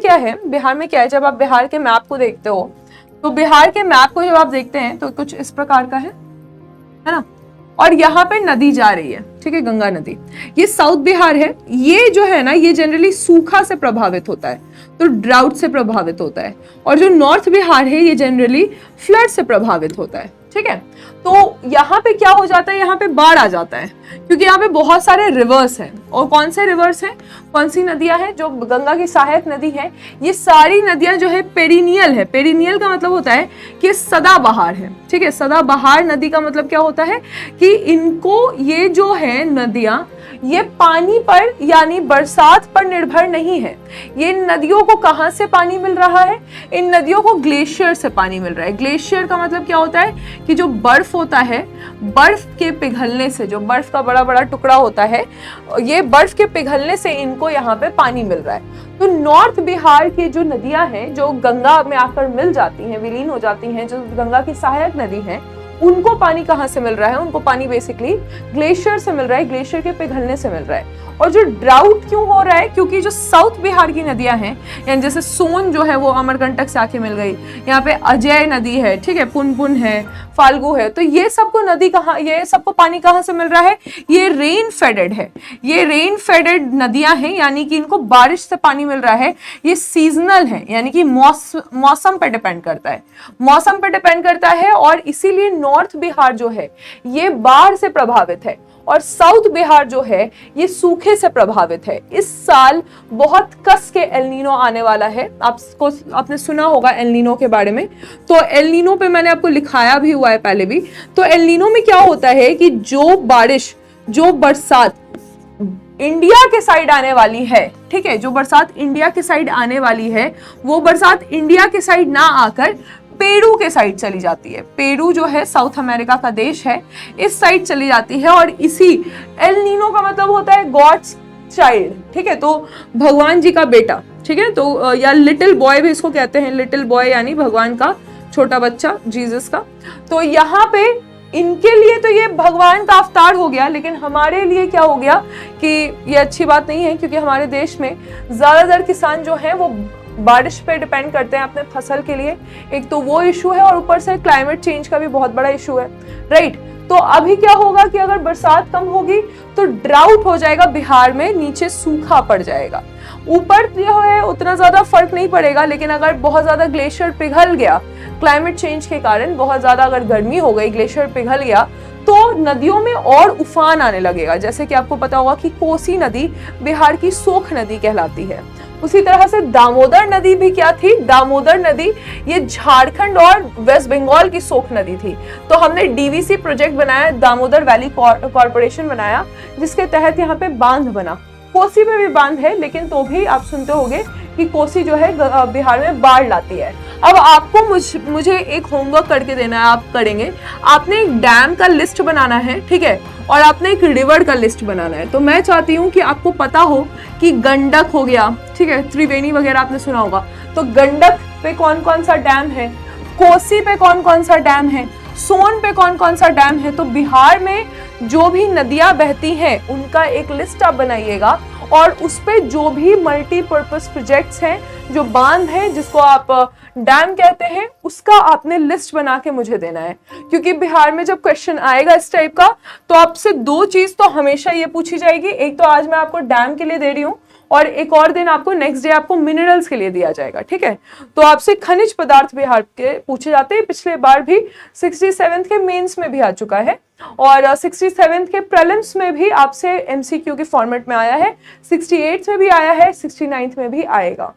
क्या है, बिहार में क्या है, जब आप बिहार के मैप को देखते हो तो बिहार के मैप को जब आप देखते हैं तो कुछ इस प्रकार का है ना, और यहाँ पे नदी जा रही है, ठीक है, गंगा नदी। ये साउथ बिहार है, ये जो है ना ये जनरली सूखा से प्रभावित होता है, तो ड्राउट से प्रभावित होता है। और जो नॉर्थ बिहार है ये जनरली फ्लड से प्रभावित होता है, ठीक है। तो यहाँ पे क्या हो जाता है, यहाँ पे बाढ़ आ जाता है क्योंकि यहाँ पे बहुत सारे रिवर्स हैं। और कौन से रिवर्स हैं, कौन सी नदियां हैं, जो गंगा की सहायक नदी है, ये सारी नदियां जो है पेरिनियल है। पेरिनियल का मतलब होता है कि सदाबहार है, ठीक है। सदाबहार नदी का मतलब क्या होता है कि इनको, ये जो है नदियां, ये पानी पर यानी बरसात पर निर्भर नहीं है। ये नदियों को कहां से पानी मिल रहा है, इन नदियों को ग्लेशियर से पानी मिल रहा है। ग्लेशियर का मतलब क्या होता है कि जो बर्फ होता है, बर्फ के पिघलने से, जो बर्फ का बड़ा बड़ा टुकड़ा होता है, ये बर्फ के पिघलने से इनको यहाँ पे पानी मिल रहा है। तो नॉर्थ बिहार की जो नदियां हैं जो गंगा में आकर मिल जाती हैं, विलीन हो जाती हैं, जो गंगा की सहायक नदी है, उनको पानी कहाँ से मिल रहा है, उनको पानी बेसिकली ग्लेशियर से मिल रहा है, ग्लेशियर के पिघलने से मिल रहा है। और जो ड्राउट क्यों हो रहा है, क्योंकि जो साउथ बिहार की नदियां हैं, यानी जैसे सोन जो है वो अमरकंटक से आके मिल गई, यहाँ पे अजय नदी है, ठीक है, पुनपुन है, फाल्गु है, तो ये सबको नदी कहाँ, ये सबको पानी कहाँ से मिल रहा है, ये रेन फेडेड है, ये रेन फेडेड नदियां हैं, यानी कि इनको बारिश से पानी मिल रहा है। ये सीजनल है, यानी कि मौसम पे डिपेंड करता है, मौसम पे डिपेंड करता है। और इसीलिए नॉर्थ बिहार जो है ये बाढ़ से प्रभावित है और साउथ बिहार जो है ये सूखे से प्रभावित है। इस साल बहुत कस के एल नीनो आने वाला है, आपने सुना होगा एल नीनो के बारे में, तो एल नीनो पे मैंने आपको लिखाया भी हुआ है पहले भी। तो एल नीनो में क्या होता है कि जो बारिश, जो बरसात इंडिया के साइड आने वाली है, ठीक है, जो बरसात इंडिया के साइड आने वाली है, वो बरसात इंडिया के साइड ना आकर पेरू के साइड चली जाती है। पेरू जो है साउथ अमेरिका का देश है, इस साइड चली जाती है। और इसी एल नीनो का मतलब होता है गॉड्स चाइल्ड, ठीक है, तो भगवान जी का बेटा, ठीक है, तो या लिटिल बॉय भी इसको कहते हैं, लिटिल बॉय यानी भगवान का छोटा बच्चा, जीसस का। तो यहाँ पे इनके लिए तो ये भगवान का अवतार हो गया, लेकिन हमारे लिए क्या हो गया कि ये अच्छी बात नहीं है, क्योंकि हमारे देश में ज्यादातर किसान जो हैं वो बारिश पे डिपेंड करते हैं अपने फसल के लिए। एक तो वो इशू है और ऊपर से क्लाइमेट चेंज का भी बहुत बड़ा इशू है, राइट। तो अभी क्या होगा कि अगर बरसात कम होगी तो ड्राउट हो जाएगा बिहार में, नीचे सूखा पड़ जाएगा। ऊपर जो है उतना ज्यादा फर्क नहीं पड़ेगा, लेकिन अगर बहुत ज्यादा ग्लेशियर पिघल गया क्लाइमेट चेंज के कारण, बहुत ज्यादा अगर गर्मी हो गई, ग्लेशियर पिघल गया, तो नदियों में और उफान आने लगेगा। जैसे कि आपको पता होगा कि कोसी नदी बिहार की सोख नदी कहलाती है। उसी तरह से दामोदर नदी भी क्या थी, दामोदर नदी ये झारखंड और वेस्ट बंगाल की सोख नदी थी। तो हमने डीवीसी प्रोजेक्ट बनाया, दामोदर वैली कॉर्पोरेशन बनाया, जिसके तहत यहाँ पे बांध बना। कोसी में भी बांध है, लेकिन तो भी आप सुनते होंगे कि कोसी जो है बिहार में बाढ़ लाती है। अब आपको मुझे एक होमवर्क करके देना है, आप करेंगे, आपने एक डैम का लिस्ट बनाना है, ठीक है, और आपने एक रिवर का लिस्ट बनाना है। तो मैं चाहती हूँ कि आपको पता हो कि गंडक हो गया, ठीक है, त्रिवेणी वगैरह आपने सुना होगा, तो गंडक पे कौन कौन सा डैम है, कोसी पे कौन कौन सा डैम है, सोन पे कौन कौन सा डैम है। तो बिहार में जो भी नदियां बहती हैं उनका एक लिस्ट आप बनाइएगा, और उस पे जो भी मल्टीपर्पस प्रोजेक्ट्स हैं, जो बांध है जिसको आप डैम कहते हैं, उसका आपने लिस्ट बना के मुझे देना है। क्योंकि बिहार में जब क्वेश्चन आएगा इस टाइप का, तो आपसे दो चीज तो हमेशा ये पूछी जाएगी, एक तो आज मैं आपको डैम के लिए दे रही हूँ, और एक और दिन आपको नेक्स्ट डे आपको मिनरल्स के लिए दिया जाएगा, ठीक है। तो आपसे खनिज पदार्थ बिहार के पूछे जाते हैं। पिछले बार भी 67th के मेंस में भी आ चुका है, और 67th के प्रीलिम्स में भी आपसे एमसीक्यू के फॉर्मेट में आया है, 68th में भी आया है, 69th में भी आएगा।